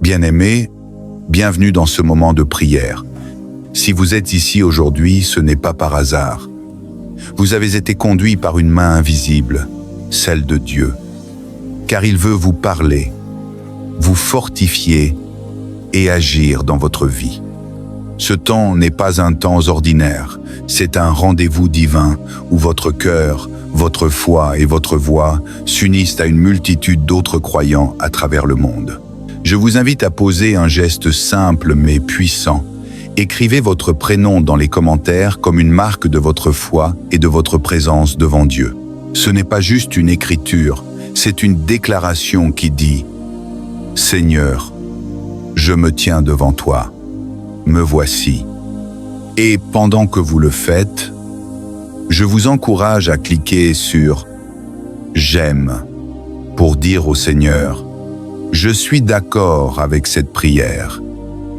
Bien-aimés, bienvenue dans ce moment de prière. Si vous êtes ici aujourd'hui, ce n'est pas par hasard. Vous avez été conduits par une main invisible, celle de Dieu, car il veut vous parler, vous fortifier et agir dans votre vie. Ce temps n'est pas un temps ordinaire, c'est un rendez-vous divin où votre cœur, votre foi et votre voix s'unissent à une multitude d'autres croyants à travers le monde. Je vous invite à poser un geste simple mais puissant. Écrivez votre prénom dans les commentaires comme une marque de votre foi et de votre présence devant Dieu. Ce n'est pas juste une écriture, c'est une déclaration qui dit « Seigneur, je me tiens devant toi, me voici ». Et pendant que vous le faites, je vous encourage à cliquer sur « J'aime » pour dire au Seigneur « Je suis d'accord avec cette prière »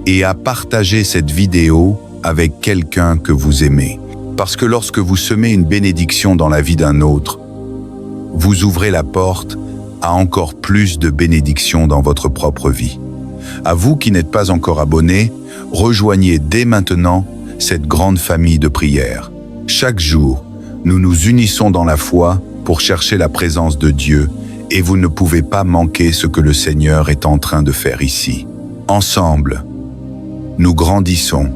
et à partager cette vidéo avec quelqu'un que vous aimez. Parce que lorsque vous semez une bénédiction dans la vie d'un autre, vous ouvrez la porte à encore plus de bénédictions dans votre propre vie. À vous qui n'êtes pas encore abonnés, rejoignez dès maintenant cette grande famille de prières. Chaque jour, nous nous unissons dans la foi pour chercher la présence de Dieu et vous ne pouvez pas manquer ce que le Seigneur est en train de faire ici. Ensemble, nous grandissons,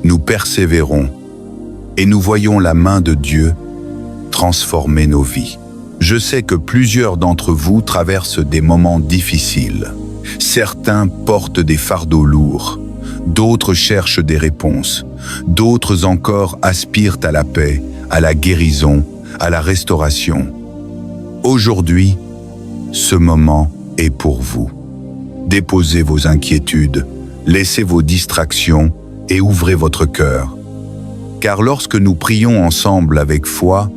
nous persévérons et nous voyons la main de Dieu transformer nos vies. Je sais que plusieurs d'entre vous traversent des moments difficiles. Certains portent des fardeaux lourds, d'autres cherchent des réponses, d'autres encore aspirent à la paix, à la guérison, à la restauration. Aujourd'hui, ce moment est pour vous. Déposez vos inquiétudes, laissez vos distractions et ouvrez votre cœur. Car lorsque nous prions ensemble avec foi,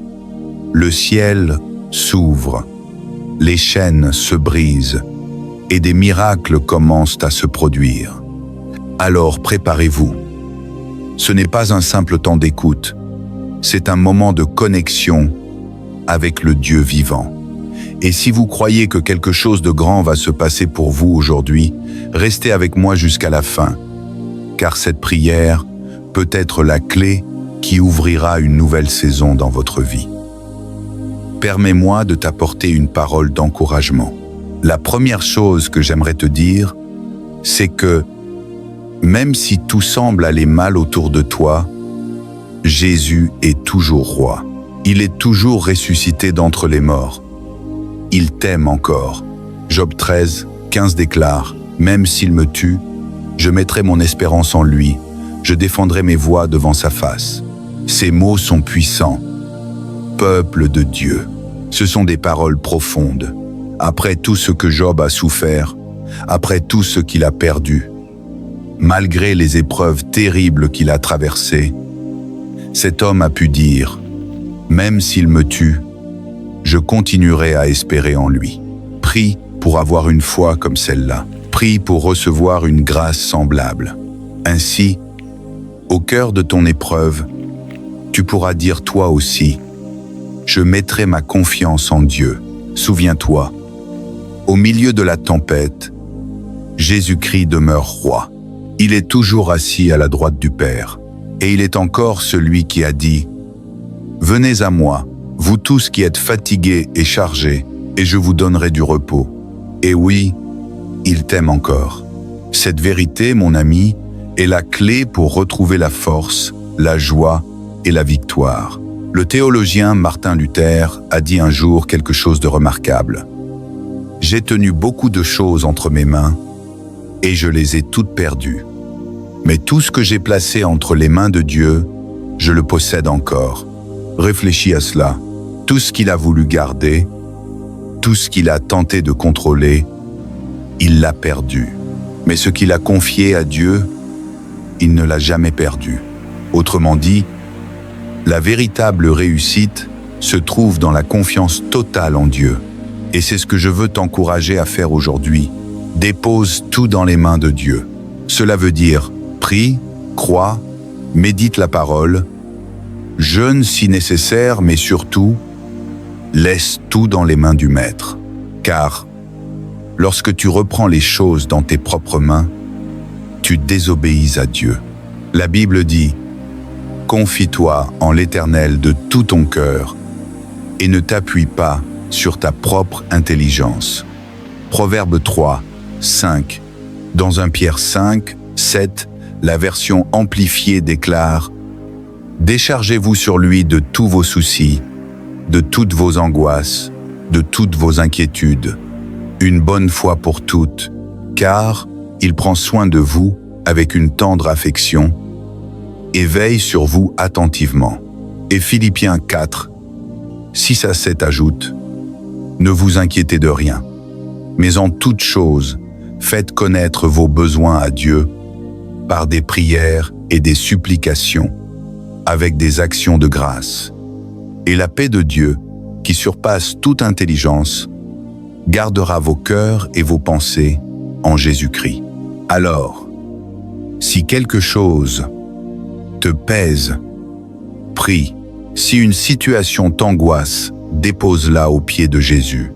le ciel s'ouvre, les chaînes se brisent et des miracles commencent à se produire. Alors préparez-vous. Ce n'est pas un simple temps d'écoute, c'est un moment de connexion avec le Dieu vivant. Et si vous croyez que quelque chose de grand va se passer pour vous aujourd'hui, restez avec moi jusqu'à la fin, car cette prière peut être la clé qui ouvrira une nouvelle saison dans votre vie. Permets-moi de t'apporter une parole d'encouragement. La première chose que j'aimerais te dire, c'est que même si tout semble aller mal autour de toi, Jésus est toujours roi. Il est toujours ressuscité d'entre les morts. Il t'aime encore. Job 13, 15 déclare « Même s'il me tue, je mettrai mon espérance en lui, je défendrai mes voies devant sa face. » Ces mots sont puissants. Peuple de Dieu. Ce sont des paroles profondes. Après tout ce que Job a souffert, après tout ce qu'il a perdu, malgré les épreuves terribles qu'il a traversées, cet homme a pu dire « Même s'il me tue, je continuerai à espérer en lui. » Prie pour avoir une foi comme celle-là. Prie pour recevoir une grâce semblable. Ainsi, au cœur de ton épreuve, tu pourras dire toi aussi « Je mettrai ma confiance en Dieu. » Souviens-toi, au milieu de la tempête, Jésus-Christ demeure roi. Il est toujours assis à la droite du Père. Et il est encore celui qui a dit « Venez à moi, vous tous qui êtes fatigués et chargés, et je vous donnerai du repos. » Et oui, il t'aime encore. Cette vérité, mon ami, est la clé pour retrouver la force, la joie et la victoire. Le théologien Martin Luther a dit un jour quelque chose de remarquable. « J'ai tenu beaucoup de choses entre mes mains, et je les ai toutes perdues. Mais tout ce que j'ai placé entre les mains de Dieu, je le possède encore. » Réfléchis à cela. Tout ce qu'il a voulu garder, tout ce qu'il a tenté de contrôler, il l'a perdu. Mais ce qu'il a confié à Dieu, il ne l'a jamais perdu. Autrement dit, la véritable réussite se trouve dans la confiance totale en Dieu. Et c'est ce que je veux t'encourager à faire aujourd'hui. Dépose tout dans les mains de Dieu. Cela veut dire prie, crois, médite la parole, jeûne si nécessaire, mais surtout, laisse tout dans les mains du Maître. Car Lorsque tu reprends les choses dans tes propres mains, tu désobéis à Dieu. La Bible dit « Confie-toi en l'Éternel de tout ton cœur et ne t'appuie pas sur ta propre intelligence. » Proverbe 3, 5. Dans 1 Pierre 5, 7, la version amplifiée déclare « Déchargez-vous sur lui de tous vos soucis, de toutes vos angoisses, de toutes vos inquiétudes, une bonne fois pour toutes, car il prend soin de vous avec une tendre affection et veille sur vous attentivement. » Et Philippiens 4, 6 à 7 ajoute « Ne vous inquiétez de rien, mais en toute chose, faites connaître vos besoins à Dieu par des prières et des supplications, avec des actions de grâce. Et la paix de Dieu, qui surpasse toute intelligence, gardera vos cœurs et vos pensées en Jésus-Christ. » Alors, si quelque chose te pèse, prie. Si une situation t'angoisse, dépose-la aux pieds de Jésus.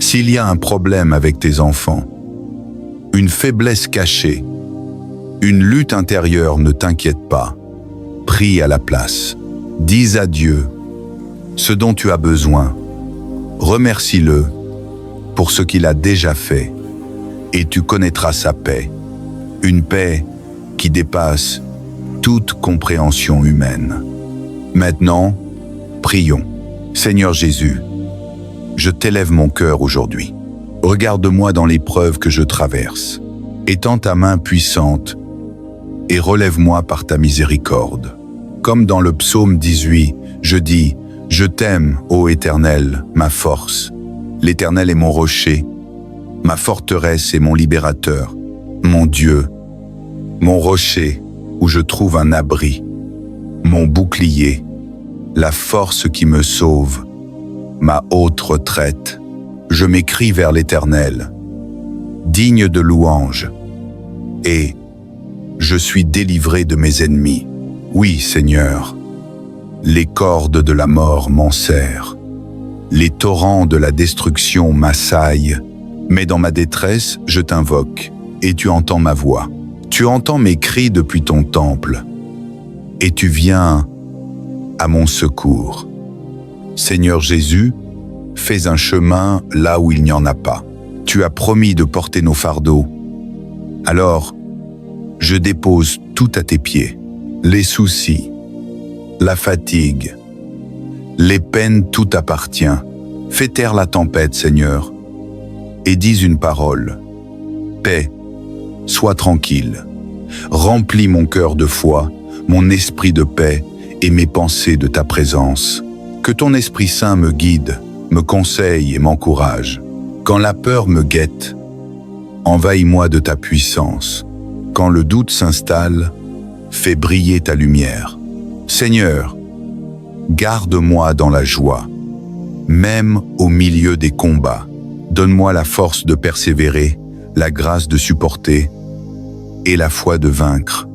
S'il y a un problème avec tes enfants, une faiblesse cachée, une lutte intérieure, ne t'inquiète pas. Prie à la place. Dis à Dieu ce dont tu as besoin. Remercie-le pour ce qu'il a déjà fait et tu connaîtras sa paix. Une paix qui dépasse toute compréhension humaine. Maintenant, prions. Seigneur Jésus, je t'élève mon cœur aujourd'hui. Regarde-moi dans l'épreuve que je traverse. Étends ta main puissante et relève-moi par ta miséricorde. Comme dans le psaume 18, je dis « Je t'aime, ô Éternel, ma force. L'Éternel est mon rocher, ma forteresse et mon libérateur, mon Dieu, mon rocher où je trouve un abri, mon bouclier, la force qui me sauve, ma haute retraite. Je m'écrie vers l'Éternel, digne de louange, et je suis délivré de mes ennemis. Oui, Seigneur, les cordes de la mort m'enserrent, les torrents de la destruction m'assaillent, mais dans ma détresse, je t'invoque, et tu entends ma voix. Tu entends mes cris depuis ton temple, et tu viens à mon secours. Seigneur Jésus, fais un chemin là où il n'y en a pas. Tu as promis de porter nos fardeaux. Alors, je dépose tout à tes pieds. Les soucis, la fatigue, les peines, tout appartient. Fais taire la tempête, Seigneur, et dis une parole. Paix, sois tranquille. Remplis mon cœur de foi, mon esprit de paix et mes pensées de ta présence. Que ton Esprit Saint me guide, me conseille et m'encourage. Quand la peur me guette, envahis-moi de ta puissance. Quand le doute s'installe, fais briller ta lumière. Seigneur, garde-moi dans la joie, même au milieu des combats. Donne-moi la force de persévérer, la grâce de supporter et la foi de vaincre.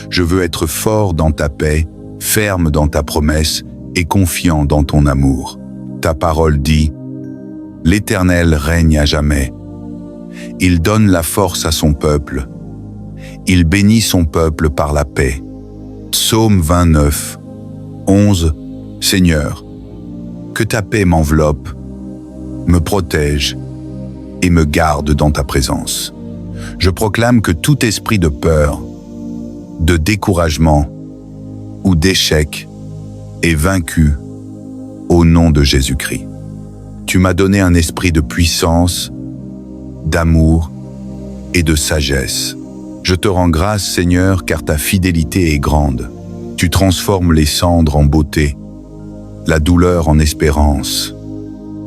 Je veux être fort dans ta paix, ferme dans ta promesse et confiant dans ton amour. Ta parole dit « L'Éternel règne à jamais. Il donne la force à son peuple. Il bénit son peuple par la paix. » Psaume 29, 11. Seigneur, que ta paix m'enveloppe, me protège et me garde dans ta présence. Je proclame que tout esprit de peur, de découragement ou d'échec est vaincu au nom de Jésus-Christ. Tu m'as donné un esprit de puissance, d'amour et de sagesse. Je te rends grâce, Seigneur, car ta fidélité est grande. Tu transformes les cendres en beauté, la douleur en espérance,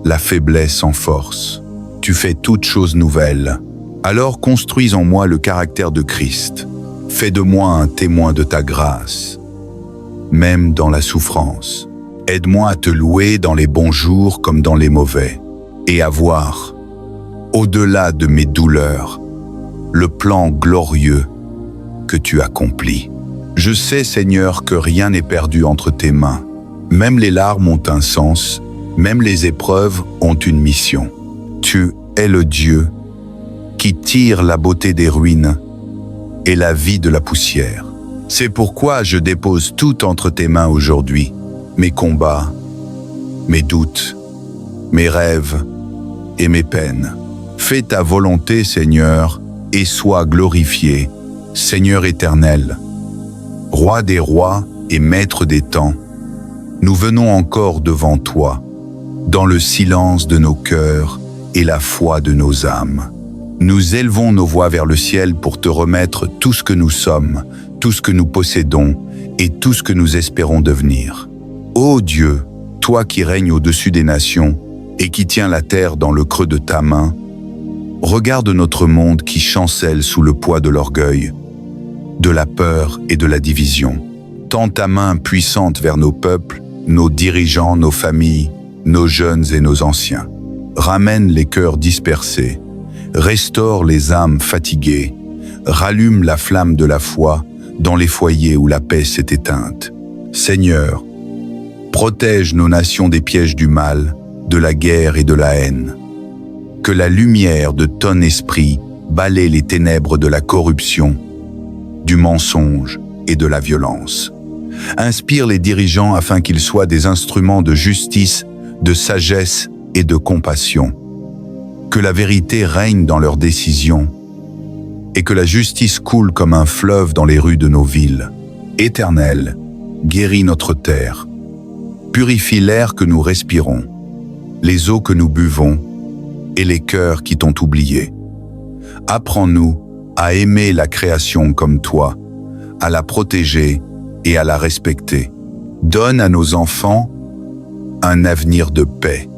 la faiblesse en force. Tu fais toutes choses nouvelles. Alors construis en moi le caractère de Christ. Fais de moi un témoin de ta grâce, même dans la souffrance. Aide-moi à te louer dans les bons jours comme dans les mauvais, et à voir, au-delà de mes douleurs, le plan glorieux que tu accomplis. Je sais, Seigneur, que rien n'est perdu entre tes mains. Même les larmes ont un sens, même les épreuves ont une mission. Tu es le Dieu qui tire la beauté des ruines et la vie de la poussière. C'est pourquoi je dépose tout entre tes mains aujourd'hui, mes combats, mes doutes, mes rêves et mes peines. Fais ta volonté, Seigneur, et sois glorifié, Seigneur éternel, Roi des rois et Maître des temps. Nous venons encore devant toi, dans le silence de nos cœurs et la foi de nos âmes. Nous élevons nos voix vers le ciel pour te remettre tout ce que nous sommes, tout ce que nous possédons et tout ce que nous espérons devenir. Ô Dieu, toi qui règnes au-dessus des nations et qui tiens la terre dans le creux de ta main, regarde notre monde qui chancelle sous le poids de l'orgueil, de la peur et de la division. Tends ta main puissante vers nos peuples, nos dirigeants, nos familles, nos jeunes et nos anciens. Ramène les cœurs dispersés, restaure les âmes fatiguées, rallume la flamme de la foi dans les foyers où la paix s'est éteinte. Seigneur, protège nos nations des pièges du mal, de la guerre et de la haine. Que la lumière de ton esprit balaie les ténèbres de la corruption, du mensonge et de la violence. Inspire les dirigeants afin qu'ils soient des instruments de justice, de sagesse et de compassion. Que la vérité règne dans leurs décisions et que la justice coule comme un fleuve dans les rues de nos villes. Éternel, guéris notre terre. Purifie l'air que nous respirons, les eaux que nous buvons et les cœurs qui t'ont oublié. Apprends-nous à aimer la création comme toi, à la protéger et à la respecter. Donne à nos enfants un avenir de paix,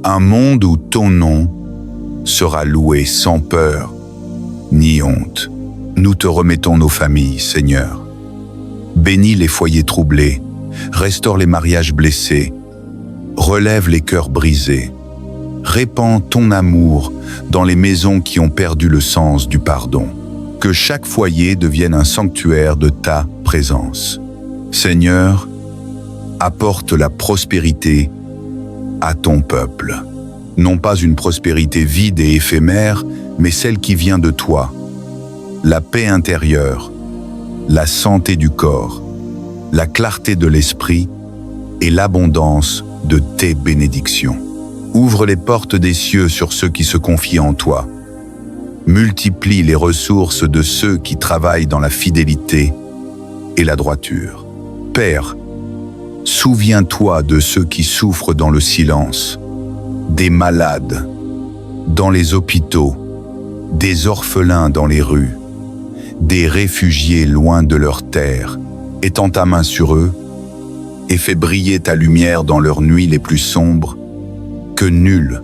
un monde où ton nom sera loué sans peur ni honte. Nous te remettons nos familles, Seigneur. Bénis les foyers troublés, restaure les mariages blessés, relève les cœurs brisés. Répands ton amour dans les maisons qui ont perdu le sens du pardon. Que chaque foyer devienne un sanctuaire de ta présence. Seigneur, apporte la prospérité à ton peuple. Non pas une prospérité vide et éphémère, mais celle qui vient de toi. La paix intérieure, la santé du corps, la clarté de l'esprit et l'abondance de tes bénédictions. Ouvre les portes des cieux sur ceux qui se confient en toi. Multiplie les ressources de ceux qui travaillent dans la fidélité et la droiture. Père, souviens-toi de ceux qui souffrent dans le silence, des malades, dans les hôpitaux, des orphelins dans les rues, des réfugiés loin de leur terre. Étends ta main sur eux et fais briller ta lumière dans leurs nuits les plus sombres, que nul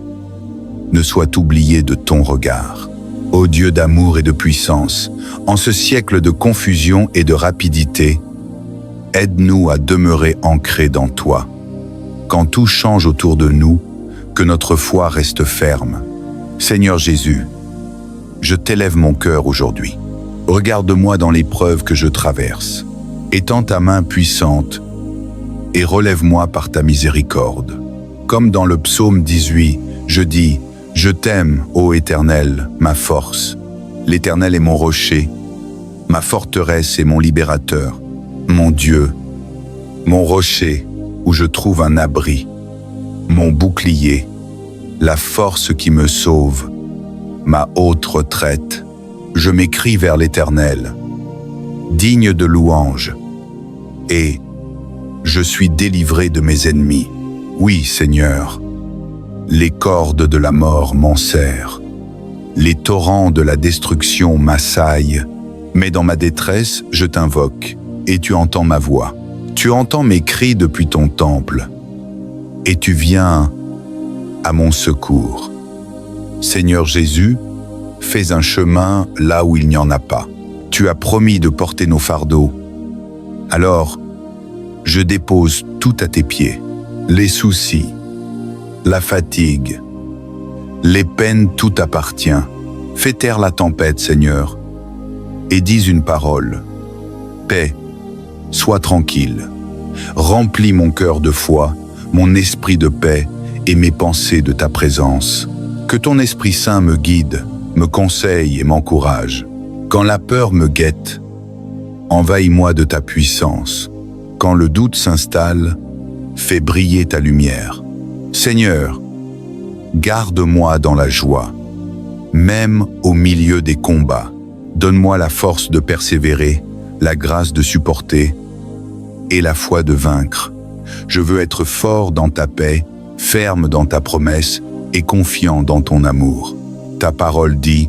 ne soit oublié de ton regard. Ô Dieu d'amour et de puissance, en ce siècle de confusion et de rapidité, aide-nous à demeurer ancrés dans toi. Quand tout change autour de nous, que notre foi reste ferme. Seigneur Jésus, je t'élève mon cœur aujourd'hui. Regarde-moi dans l'épreuve que je traverse. Étends ta main puissante et relève-moi par ta miséricorde. Comme dans le psaume 18, je dis « Je t'aime, ô Éternel, ma force. L'Éternel est mon rocher, ma forteresse et mon libérateur, mon Dieu, mon rocher où je trouve un abri, mon bouclier, la force qui me sauve, ma haute retraite. Je m'écrie vers l'Éternel, digne de louange, et je suis délivré de mes ennemis. Oui, Seigneur, les cordes de la mort m'enserrent, les torrents de la destruction m'assaillent, mais dans ma détresse, je t'invoque, et tu entends ma voix. Tu entends mes cris depuis ton temple, et tu viens à mon secours. Seigneur Jésus, fais un chemin là où il n'y en a pas. Tu as promis de porter nos fardeaux. Alors, je dépose tout à tes pieds. Les soucis, la fatigue, les peines, tout appartient. Fais taire la tempête, Seigneur, et dis une parole. Paix, sois tranquille. Remplis mon cœur de foi, mon esprit de paix et mes pensées de ta présence. Que ton Esprit Saint me guide me conseille et m'encourage. Quand la peur me guette, envahis-moi de ta puissance. Quand le doute s'installe, fais briller ta lumière. Seigneur, garde-moi dans la joie, même au milieu des combats. Donne-moi la force de persévérer, la grâce de supporter et la foi de vaincre. Je veux être fort dans ta paix, ferme dans ta promesse et confiant dans ton amour. Ta parole dit,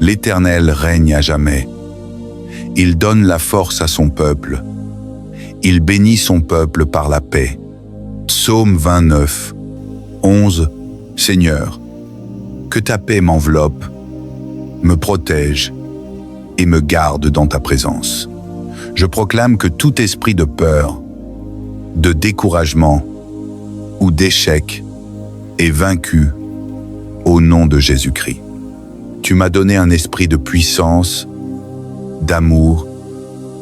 l'Éternel règne à jamais. Il donne la force à son peuple. Il bénit son peuple par la paix. Psaume 29, 11. Seigneur, que ta paix m'enveloppe, me protège et me garde dans ta présence. Je proclame que tout esprit de peur, de découragement ou d'échec est vaincu au nom de Jésus-Christ. Tu m'as donné un esprit de puissance, d'amour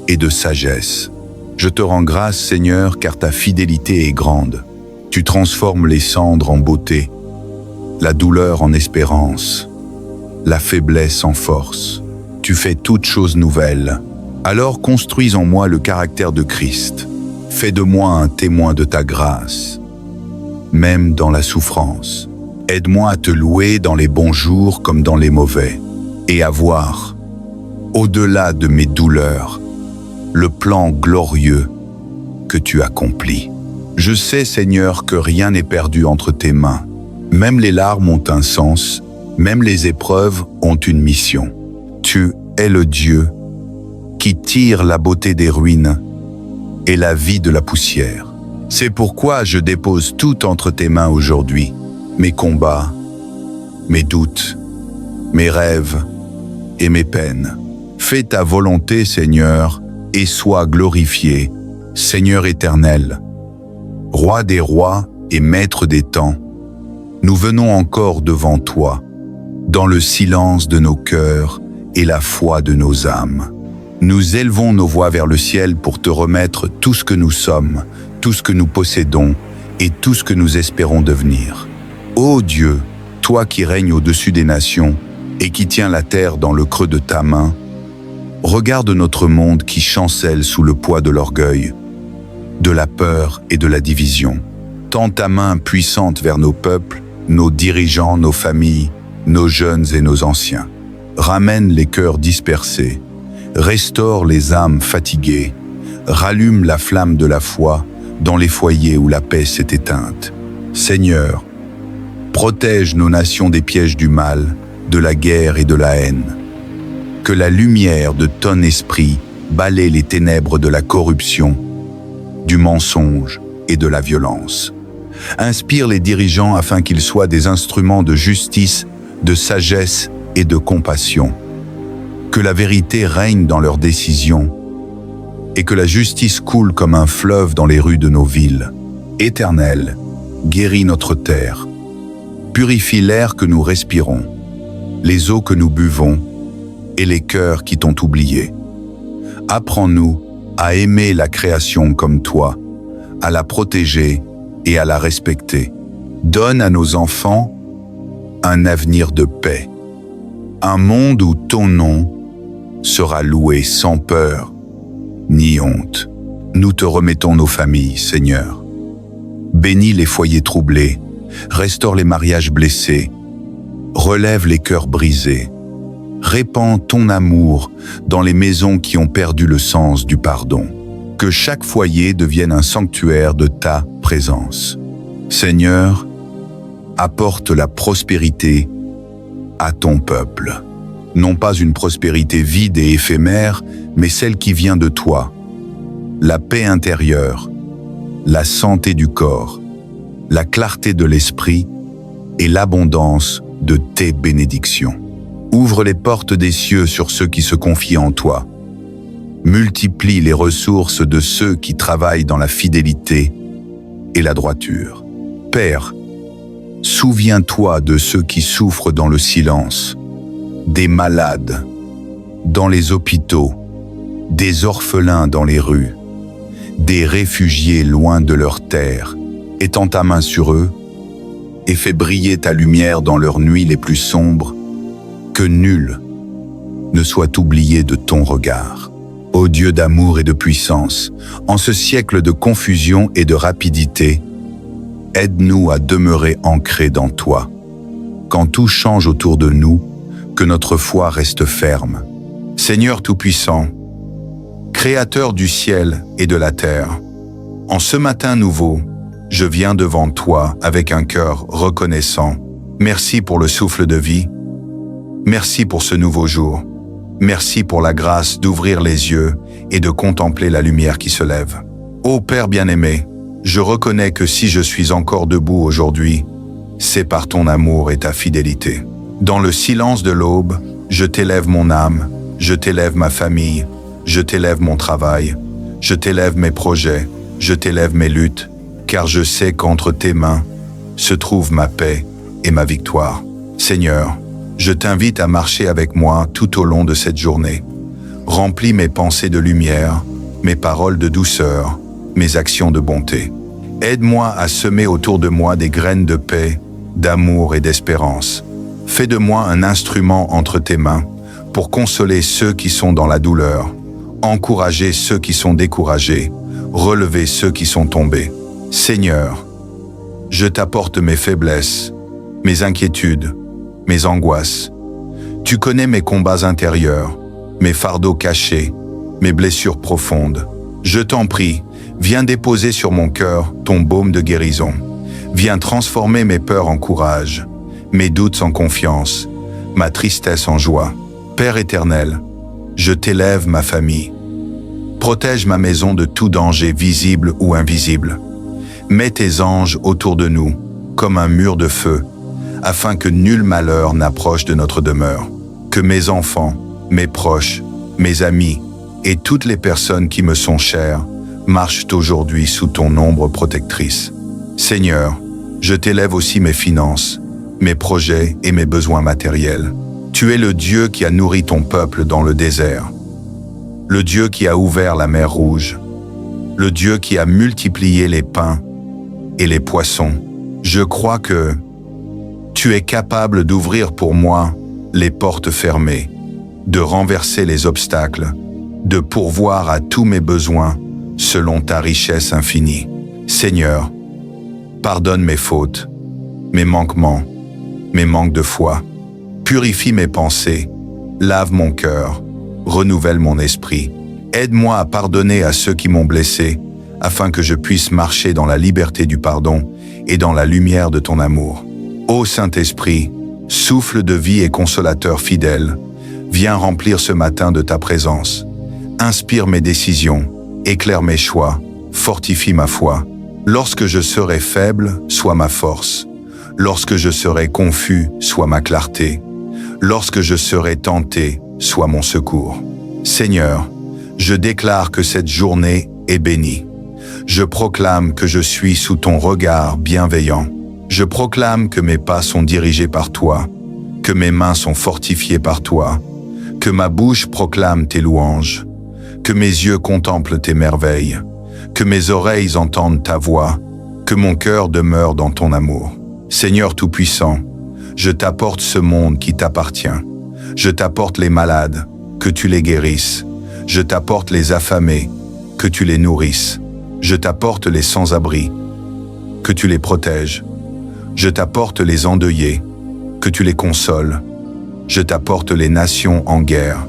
et de sagesse. Je te rends grâce, Seigneur, car ta fidélité est grande. Tu transformes les cendres en beauté, la douleur en espérance, la faiblesse en force. Tu fais toutes choses nouvelles. Alors construis en moi le caractère de Christ. Fais de moi un témoin de ta grâce, même dans la souffrance. Aide-moi à te louer dans les bons jours comme dans les mauvais, et à voir, au-delà de mes douleurs, le plan glorieux que tu accomplis. Je sais, Seigneur, que rien n'est perdu entre tes mains. Même les larmes ont un sens, même les épreuves ont une mission. Tu es le Dieu qui tire la beauté des ruines et la vie de la poussière. C'est pourquoi je dépose tout entre tes mains aujourd'hui, mes combats, mes doutes, mes rêves et mes peines. Fais ta volonté, Seigneur, et sois glorifié, Seigneur éternel, Roi des rois et Maître des temps. Nous venons encore devant toi, dans le silence de nos cœurs et la foi de nos âmes. Nous élevons nos voix vers le ciel pour te remettre tout ce que nous sommes, tout ce que nous possédons et tout ce que nous espérons devenir. Ô Dieu, toi qui règnes au-dessus des nations et qui tiens la terre dans le creux de ta main, regarde notre monde qui chancelle sous le poids de l'orgueil, de la peur et de la division. Tends ta main puissante vers nos peuples, nos dirigeants, nos familles, nos jeunes et nos anciens. Ramène les cœurs dispersés, restaure les âmes fatiguées, rallume la flamme de la foi dans les foyers où la paix s'est éteinte. Seigneur, protège nos nations des pièges du mal, de la guerre et de la haine. Que la lumière de ton esprit balaie les ténèbres de la corruption, du mensonge et de la violence. Inspire les dirigeants afin qu'ils soient des instruments de justice, de sagesse et de compassion. Que la vérité règne dans leurs décisions et que la justice coule comme un fleuve dans les rues de nos villes. Éternel, guéris notre terre. Purifie l'air que nous respirons, les eaux que nous buvons et les cœurs qui t'ont oublié. Apprends-nous à aimer la création comme toi, à la protéger et à la respecter. Donne à nos enfants un avenir de paix, un monde où ton nom sera loué sans peur ni honte. Nous te remettons nos familles, Seigneur. Bénis les foyers troublés, restaure les mariages blessés, relève les cœurs brisés. Répands ton amour dans les maisons qui ont perdu le sens du pardon. Que chaque foyer devienne un sanctuaire de ta présence. Seigneur, apporte la prospérité à ton peuple. Non pas une prospérité vide et éphémère, mais celle qui vient de toi. La paix intérieure, la santé du corps, la clarté de l'esprit et l'abondance de tes bénédictions. Ouvre les portes des cieux sur ceux qui se confient en toi. Multiplie les ressources de ceux qui travaillent dans la fidélité et la droiture. Père, souviens-toi de ceux qui souffrent dans le silence, des malades, dans les hôpitaux, des orphelins dans les rues, des réfugiés loin de leur terre. Étends ta main sur eux et fais briller ta lumière dans leurs nuits les plus sombres. que nul ne soit oublié de ton regard. Ô Dieu d'amour et de puissance, en ce siècle de confusion et de rapidité, aide-nous à demeurer ancrés dans toi. Quand tout change autour de nous, que notre foi reste ferme. Seigneur Tout-Puissant, Créateur du ciel et de la terre, en ce matin nouveau, je viens devant toi avec un cœur reconnaissant. Merci pour le souffle de vie. Merci pour ce nouveau jour. Merci pour la grâce d'ouvrir les yeux et de contempler la lumière qui se lève. Ô Père bien-aimé, je reconnais que si je suis encore debout aujourd'hui, c'est par ton amour et ta fidélité. Dans le silence de l'aube, je t'élève mon âme, je t'élève ma famille, je t'élève mon travail, je t'élève mes projets, je t'élève mes luttes, car je sais qu'entre tes mains se trouve ma paix et ma victoire. Seigneur, je t'invite à marcher avec moi tout au long de cette journée. Remplis mes pensées de lumière, mes paroles de douceur, mes actions de bonté. Aide-moi à semer autour de moi des graines de paix, d'amour et d'espérance. Fais de moi un instrument entre tes mains pour consoler ceux qui sont dans la douleur, encourager ceux qui sont découragés, relever ceux qui sont tombés. Seigneur, je t'apporte mes faiblesses, mes inquiétudes, mes angoisses. Tu connais mes combats intérieurs, mes fardeaux cachés, mes blessures profondes. Je t'en prie, viens déposer sur mon cœur ton baume de guérison. Viens transformer mes peurs en courage, mes doutes en confiance, ma tristesse en joie. Père éternel, je t'élève ma famille. Protège ma maison de tout danger visible ou invisible. Mets tes anges autour de nous, comme un mur de feu, afin que nul malheur n'approche de notre demeure. Que mes enfants, mes proches, mes amis et toutes les personnes qui me sont chères marchent aujourd'hui sous ton ombre protectrice. Seigneur, je t'élève aussi mes finances, mes projets et mes besoins matériels. Tu es le Dieu qui a nourri ton peuple dans le désert, le Dieu qui a ouvert la mer Rouge, le Dieu qui a multiplié les pains et les poissons. Je crois que tu es capable d'ouvrir pour moi les portes fermées, de renverser les obstacles, de pourvoir à tous mes besoins selon ta richesse infinie. Seigneur, pardonne mes fautes, mes manquements, mes manques de foi. Purifie mes pensées, lave mon cœur, renouvelle mon esprit. Aide-moi à pardonner à ceux qui m'ont blessé, afin que je puisse marcher dans la liberté du pardon et dans la lumière de ton amour. Ô Saint-Esprit, souffle de vie et consolateur fidèle, viens remplir ce matin de ta présence. Inspire mes décisions, éclaire mes choix, fortifie ma foi. Lorsque je serai faible, sois ma force. Lorsque je serai confus, sois ma clarté. Lorsque je serai tenté, sois mon secours. Seigneur, je déclare que cette journée est bénie. Je proclame que je suis sous ton regard bienveillant. Je proclame que mes pas sont dirigés par toi, que mes mains sont fortifiées par toi, que ma bouche proclame tes louanges, que mes yeux contemplent tes merveilles, que mes oreilles entendent ta voix, que mon cœur demeure dans ton amour. Seigneur Tout-Puissant, je t'apporte ce monde qui t'appartient. Je t'apporte les malades, que tu les guérisses. Je t'apporte les affamés, que tu les nourrisses. Je t'apporte les sans-abri, que tu les protèges. Je t'apporte les endeuillés, que tu les consoles. Je t'apporte les nations en guerre,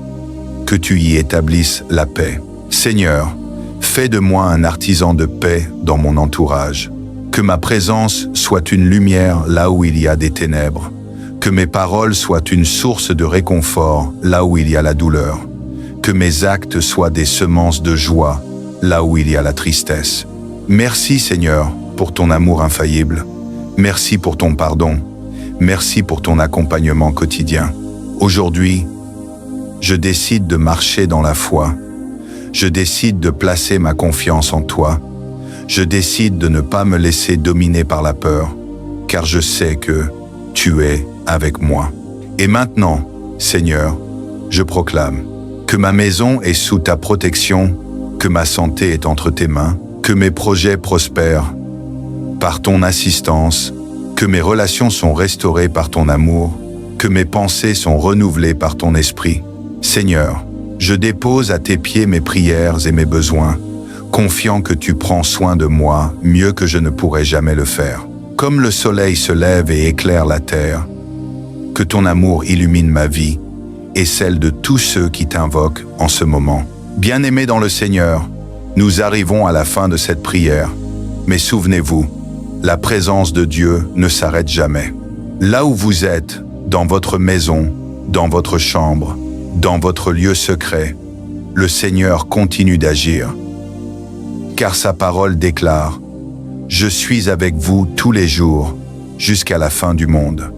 que tu y établisses la paix. Seigneur, fais de moi un artisan de paix dans mon entourage. Que ma présence soit une lumière là où il y a des ténèbres. Que mes paroles soient une source de réconfort là où il y a la douleur. Que mes actes soient des semences de joie là où il y a la tristesse. Merci Seigneur pour ton amour infaillible. Merci pour ton pardon. Merci pour ton accompagnement quotidien. Aujourd'hui, je décide de marcher dans la foi. Je décide de placer ma confiance en toi. Je décide de ne pas me laisser dominer par la peur, car je sais que tu es avec moi. Et maintenant, Seigneur, je proclame que ma maison est sous ta protection, que ma santé est entre tes mains, que mes projets prospèrent par ton assistance, que mes relations sont restaurées par ton amour, que mes pensées sont renouvelées par ton esprit. Seigneur, je dépose à tes pieds mes prières et mes besoins, confiant que tu prends soin de moi mieux que je ne pourrais jamais le faire. Comme le soleil se lève et éclaire la terre, que ton amour illumine ma vie et celle de tous ceux qui t'invoquent en ce moment. Bien-aimés dans le Seigneur, nous arrivons à la fin de cette prière, mais souvenez-vous, la présence de Dieu ne s'arrête jamais. Là où vous êtes, dans votre maison, dans votre chambre, dans votre lieu secret, le Seigneur continue d'agir. Car sa parole déclare « Je suis avec vous tous les jours, jusqu'à la fin du monde ».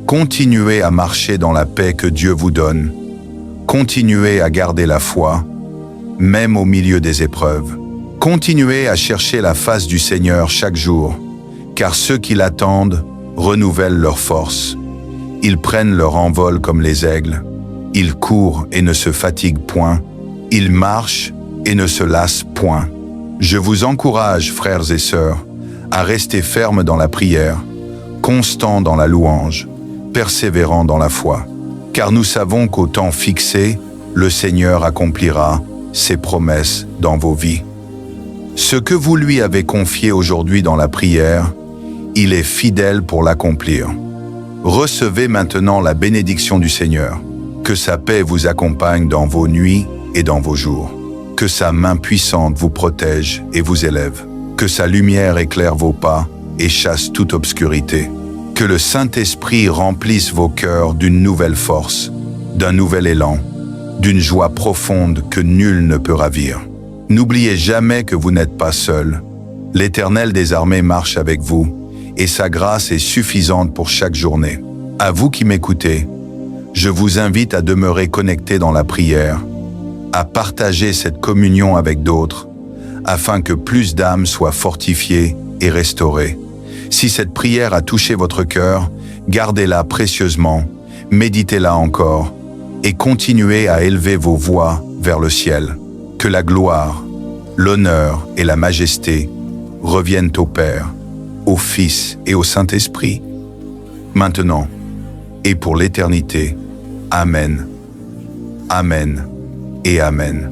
Continuez à marcher dans la paix que Dieu vous donne. Continuez à garder la foi, même au milieu des épreuves. Continuez à chercher la face du Seigneur chaque jour, car ceux qui l'attendent renouvellent leur force. Ils prennent leur envol comme les aigles. Ils courent et ne se fatiguent point. Ils marchent et ne se lassent point. Je vous encourage, frères et sœurs, à rester fermes dans la prière, constants dans la louange, persévérants dans la foi. Car nous savons qu'au temps fixé, le Seigneur accomplira ses promesses dans vos vies. Ce que vous lui avez confié aujourd'hui dans la prière, il est fidèle pour l'accomplir. Recevez maintenant la bénédiction du Seigneur. Que sa paix vous accompagne dans vos nuits et dans vos jours. Que sa main puissante vous protège et vous élève. Que sa lumière éclaire vos pas et chasse toute obscurité. Que le Saint-Esprit remplisse vos cœurs d'une nouvelle force, d'un nouvel élan, d'une joie profonde que nul ne peut ravir. N'oubliez jamais que vous n'êtes pas seul. L'Éternel des armées marche avec vous et sa grâce est suffisante pour chaque journée. À vous qui m'écoutez, je vous invite à demeurer connectés dans la prière, à partager cette communion avec d'autres, afin que plus d'âmes soient fortifiées et restaurées. Si cette prière a touché votre cœur, gardez-la précieusement, méditez-la encore, et continuez à élever vos voix vers le ciel. Que la gloire, l'honneur et la majesté reviennent au Père, au Fils et au Saint-Esprit, maintenant et pour l'éternité. Amen. Amen et Amen.